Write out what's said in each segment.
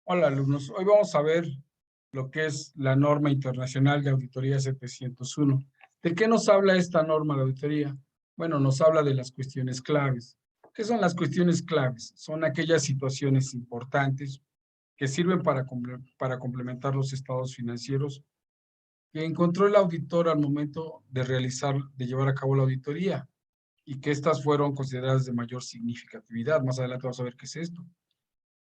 Hola alumnos, hoy vamos a ver lo que es la norma internacional de auditoría 701. ¿De qué nos habla esta norma de auditoría? Bueno, nos habla de las cuestiones claves. ¿Qué son las cuestiones claves? Son aquellas situaciones importantes que sirven para complementar los estados financieros que encontró el auditor al momento de llevar a cabo la auditoría y que estas fueron consideradas de mayor significatividad. Más adelante vamos a ver qué es esto.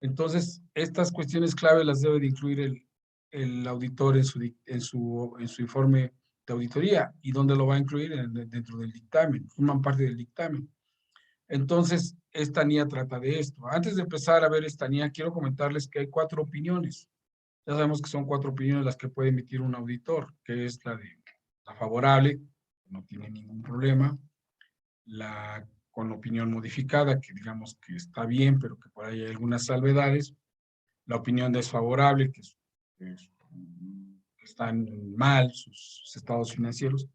Entonces, estas cuestiones clave las debe de incluir el auditor en su informe de auditoría. ¿Y dónde lo va a incluir? Dentro del dictamen, forman parte del dictamen. Entonces, esta NIA trata de esto. Antes de empezar a ver esta NIA, quiero comentarles que hay 4 opiniones. Ya sabemos que son 4 opiniones las que puede emitir un auditor, que es la favorable, no tiene ningún problema, la con opinión modificada, que digamos que está bien, pero que por ahí hay algunas salvedades, la opinión desfavorable, que están mal sus estados financieros,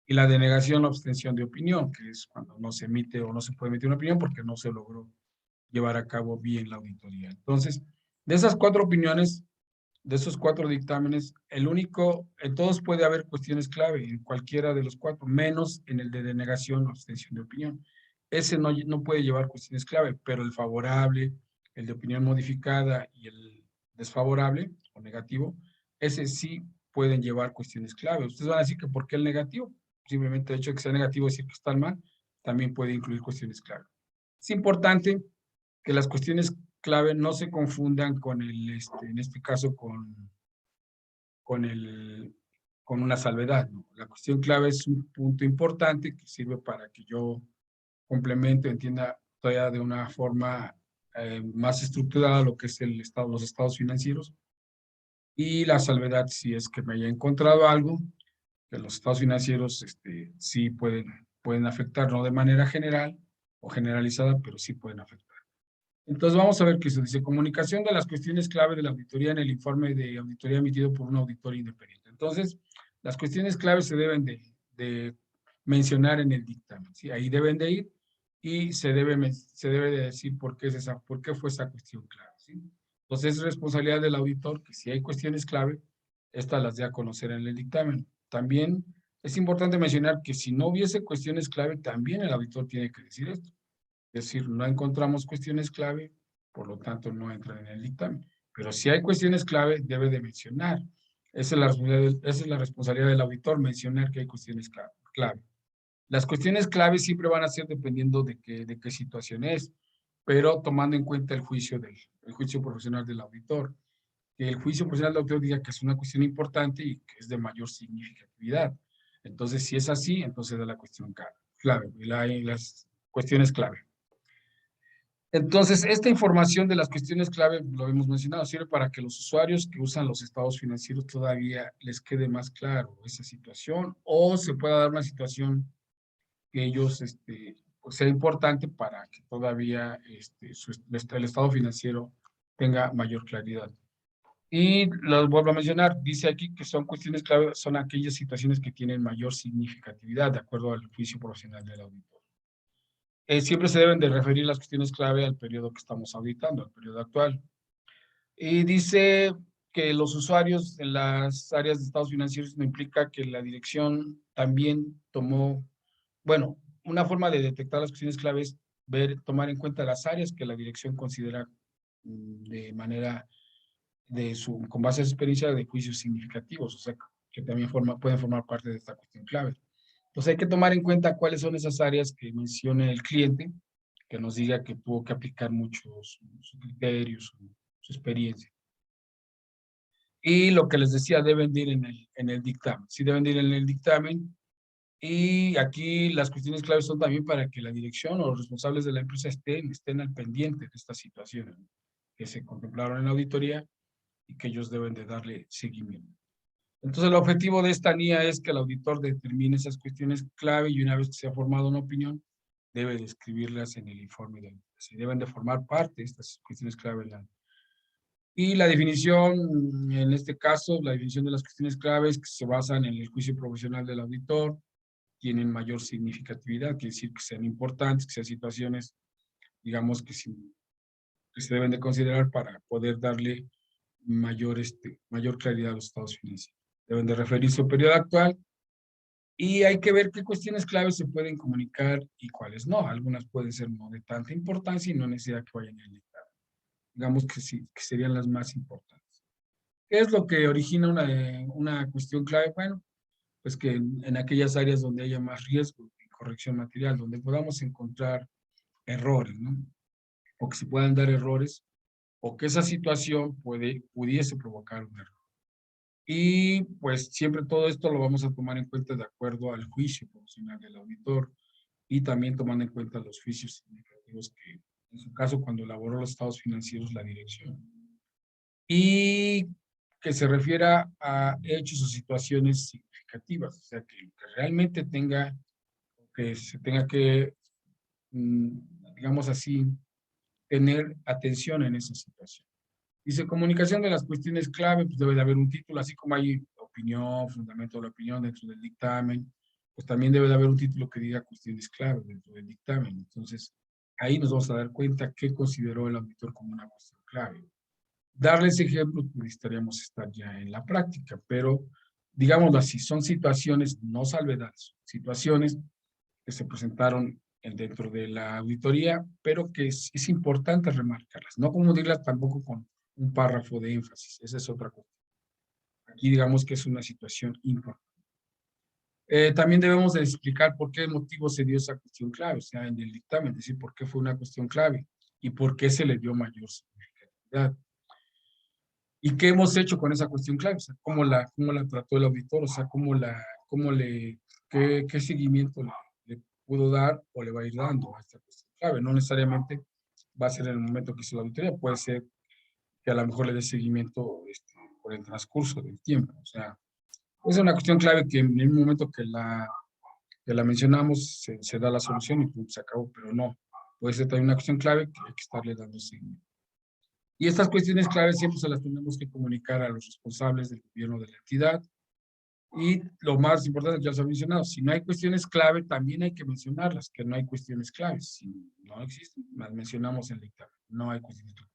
y la denegación o abstención de opinión, que es cuando no se emite o no se puede emitir una opinión porque no se logró llevar a cabo bien la auditoría. Entonces, de esas 4 opiniones, de esos 4 dictámenes, en todos puede haber cuestiones clave, en cualquiera de los 4, menos en el de denegación o abstención de opinión. Ese no puede llevar cuestiones clave, pero el favorable, el de opinión modificada y el desfavorable o negativo, ese sí pueden llevar cuestiones clave. Ustedes van a decir que ¿por qué el negativo? Simplemente el hecho de que sea negativo, decir que están mal, también puede incluir cuestiones clave. Es importante que las cuestiones clave no se confundan en este caso, con, el, con una salvedad, ¿no? La cuestión clave es un punto importante que sirve para que yo complemente, entienda todavía de una forma más estructurada lo que es los estados financieros. Y la salvedad, si es que me haya encontrado algo, que los estados financieros sí pueden afectar, no de manera general o generalizada, pero sí pueden afectar. Entonces vamos a ver qué se dice. Comunicación de las cuestiones clave de la auditoría en el informe de auditoría emitido por un auditor independiente. Entonces, las cuestiones claves se deben de mencionar en el dictamen, ¿sí? Ahí deben de ir y se debe de decir por qué fue esa cuestión clave, ¿sí? Entonces es responsabilidad del auditor que si hay cuestiones clave, estas las dé a conocer en el dictamen. También es importante mencionar que si no hubiese cuestiones clave, también el auditor tiene que decir esto. Es decir, no encontramos cuestiones clave, por lo tanto no entran en el dictamen. Pero si hay cuestiones clave, debe de mencionar. Esa es la responsabilidad del auditor, mencionar que hay cuestiones clave. Las cuestiones clave siempre van a ser dependiendo de qué situación es, pero tomando en cuenta el juicio profesional del auditor. Que el juicio profesional del auditor diga que es una cuestión importante y que es de mayor significatividad. Entonces, si es así, entonces da la cuestión clave y las cuestiones clave. Entonces, esta información de las cuestiones clave, lo hemos mencionado, sirve para que los usuarios que usan los estados financieros todavía les quede más claro esa situación o se pueda dar una situación que ellos, pues sea importante para que todavía el estado financiero tenga mayor claridad. Y los vuelvo a mencionar, dice aquí que son cuestiones clave, son aquellas situaciones que tienen mayor significatividad de acuerdo al juicio profesional del auditor. Siempre se deben de referir las cuestiones clave al periodo que estamos auditando, al periodo actual. Y dice que los usuarios en las áreas de estados financieros no implica que la dirección también tomó, bueno, una forma de detectar las cuestiones claves es tomar en cuenta las áreas que la dirección considera de manera con base a su experiencia de juicios significativos, o sea, que también pueden formar parte de esta cuestión clave. Entonces hay que tomar en cuenta cuáles son esas áreas que mencione el cliente, que nos diga que tuvo que aplicar mucho su criterio, su experiencia. Y lo que les decía, deben de ir en el dictamen. Sí, deben de ir en el dictamen. Y aquí las cuestiones claves son también para que la dirección o los responsables de la empresa estén al pendiente de estas situaciones, ¿no?, que se contemplaron en la auditoría y que ellos deben de darle seguimiento. Entonces, el objetivo de esta NIA es que el auditor determine esas cuestiones clave y una vez que se ha formado una opinión, debe de escribirlas en el informe de auditoría. Deben de formar parte de estas cuestiones clave. Y la definición, en este caso, la definición de las cuestiones claves que se basan en el juicio profesional del auditor, tienen mayor significatividad, quiere decir que sean importantes, que sean situaciones, digamos, que se deben de considerar para poder darle mayor claridad a los estados financieros. Deben de referirse al periodo actual y hay que ver qué cuestiones claves se pueden comunicar y cuáles no. Algunas pueden ser no de tanta importancia y no necesidad que vayan en el dictamen. Digamos que sí, que serían las más importantes. ¿Qué es lo que origina una cuestión clave? Bueno, pues que en aquellas áreas donde haya más riesgo de corrección material, donde podamos encontrar errores, ¿no? O que se puedan dar errores, o que esa situación pudiese provocar un error. Y pues siempre todo esto lo vamos a tomar en cuenta de acuerdo al juicio profesional del auditor y también tomando en cuenta los juicios significativos que, en su caso, cuando elaboró los estados financieros, la dirección. Y que se refiera a hechos o situaciones significativas, o sea, que realmente que se tenga que, digamos así, tener atención en esa situación. Dice, comunicación de las cuestiones clave, pues debe de haber un título, así como hay opinión, fundamento de la opinión dentro del dictamen, pues también debe de haber un título que diga cuestiones clave dentro del dictamen. Entonces, ahí nos vamos a dar cuenta qué consideró el auditor como una cuestión clave. Darles ejemplos, pues necesitaríamos estar ya en la práctica, pero digámoslo así, son situaciones, no salvedades, situaciones que se presentaron dentro de la auditoría, pero que es importante remarcarlas, no confundirlas tampoco con un párrafo de énfasis, esa es otra cosa. Aquí digamos que es una situación importante. También debemos de explicar por qué motivo se dio esa cuestión clave, o sea, en el dictamen, es decir, por qué fue una cuestión clave y por qué se le dio mayor significatividad. ¿Y qué hemos hecho con esa cuestión clave? O sea, cómo la trató el auditor, o sea, qué seguimiento le pudo dar o le va a ir dando a esta cuestión clave. No necesariamente va a ser en el momento que hizo la auditoría, puede ser que a lo mejor le dé seguimiento por el transcurso del tiempo. O sea, es una cuestión clave que en el momento que la mencionamos se da la solución y pues, se acabó, pero no. Puede ser también una cuestión clave que hay que estarle dando seguimiento. Y estas cuestiones claves siempre se las tenemos que comunicar a los responsables del gobierno de la entidad. Y lo más importante, ya se ha mencionado, si no hay cuestiones clave, también hay que mencionarlas, que no hay cuestiones claves. Si no existen, las mencionamos en el dictamen, no hay cuestiones claves.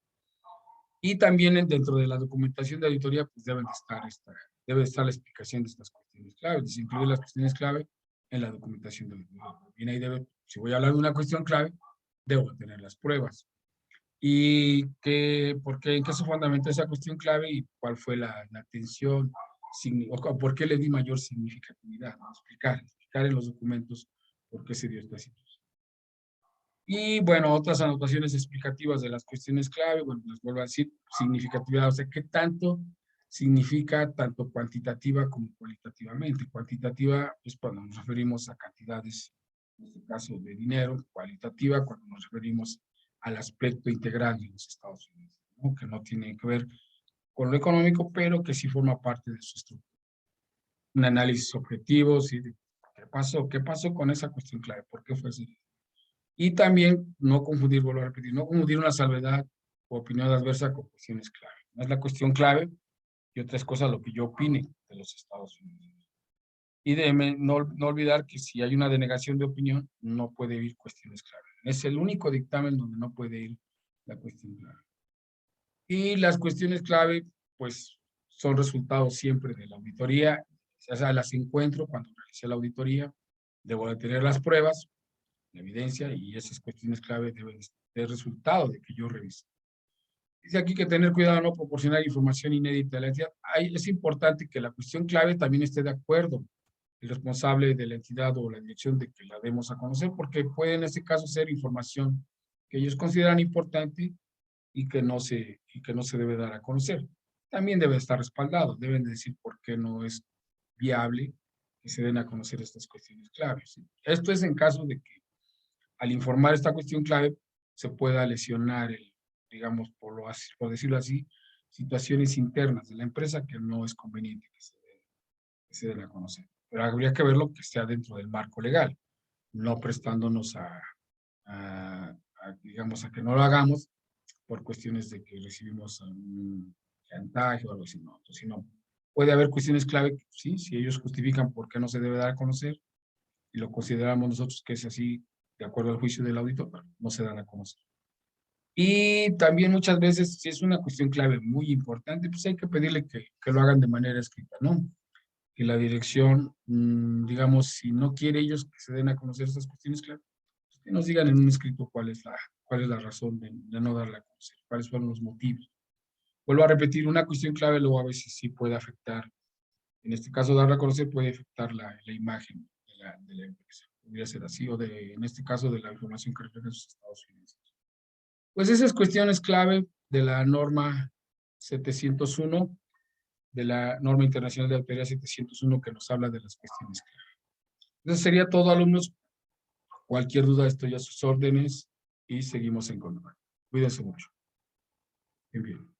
Y también dentro de la documentación de auditoría, pues debe estar la explicación de estas cuestiones claves, incluir las cuestiones clave en la documentación de auditoría. Bien, ahí si voy a hablar de una cuestión clave, debo tener las pruebas y en qué se fundamentó esa cuestión clave y cuál fue la atención, o por qué le di mayor significatividad, ¿no? Explicar en los documentos por qué se dio esta situación. Y bueno, otras anotaciones explicativas de las cuestiones clave, bueno, les vuelvo a decir, significatividad, o sea, qué tanto significa tanto cuantitativa como cualitativamente. Cuantitativa es cuando nos referimos a cantidades, en este caso de dinero; cualitativa cuando nos referimos al aspecto integral de los Estados Unidos, ¿no? Que no tiene que ver con lo económico, pero que sí forma parte de su estructura. Un análisis objetivo, ¿sí? ¿Qué pasó con esa cuestión clave? ¿Por qué fue así? Y también no confundir, vuelvo a repetir, no confundir una salvedad o opinión adversa con cuestiones clave. No es la cuestión clave y otra es cosa lo que yo opine de los Estados Unidos. Y no olvidar que si hay una denegación de opinión, no puede ir cuestiones clave. Es el único dictamen donde no puede ir la cuestión clave. Y las cuestiones clave, pues, son resultados siempre de la auditoría. O sea, las encuentro cuando realicé la auditoría. Debo de tener las pruebas, la evidencia, y esas cuestiones clave deben ser resultado de que yo revise. Dice aquí que tener cuidado no proporcionar información inédita a la entidad. Es importante que la cuestión clave también esté de acuerdo el responsable de la entidad o la dirección de que la demos a conocer, porque puede en este caso ser información que ellos consideran importante y que no se debe dar a conocer. También debe estar respaldado, deben decir por qué no es viable que se den a conocer estas cuestiones claves. Esto es en caso de que al informar esta cuestión clave se pueda lesionar, digamos, por decirlo así, situaciones internas de la empresa que no es conveniente que se den a conocer. Pero habría que verlo que sea dentro del marco legal, no prestándonos digamos, a que no lo hagamos por cuestiones de que recibimos un chantaje o algo así, no, sino puede haber cuestiones clave, sí, si ellos justifican por qué no se debe dar a conocer y lo consideramos nosotros que es así, de acuerdo al juicio del auditor, no se dan a conocer. Y también muchas veces, si es una cuestión clave muy importante, pues hay que pedirle que lo hagan de manera escrita, ¿no? Que la dirección, digamos, si no quiere ellos que se den a conocer estas cuestiones clave, pues que nos digan en un escrito cuál es la razón de no darla a conocer, cuáles fueron los motivos. Vuelvo a repetir, una cuestión clave luego a veces sí puede afectar, en este caso darla a conocer puede afectar la imagen de la empresa. Podría ser así, o en este caso de la información que refleja sus estados financieros. Pues esas cuestiones clave de la norma 701, de la norma internacional de auditoría 701 que nos habla de las cuestiones clave. Entonces sería todo, alumnos. Cualquier duda estoy a sus órdenes y seguimos en contacto. Cuídense mucho. Bien, bien.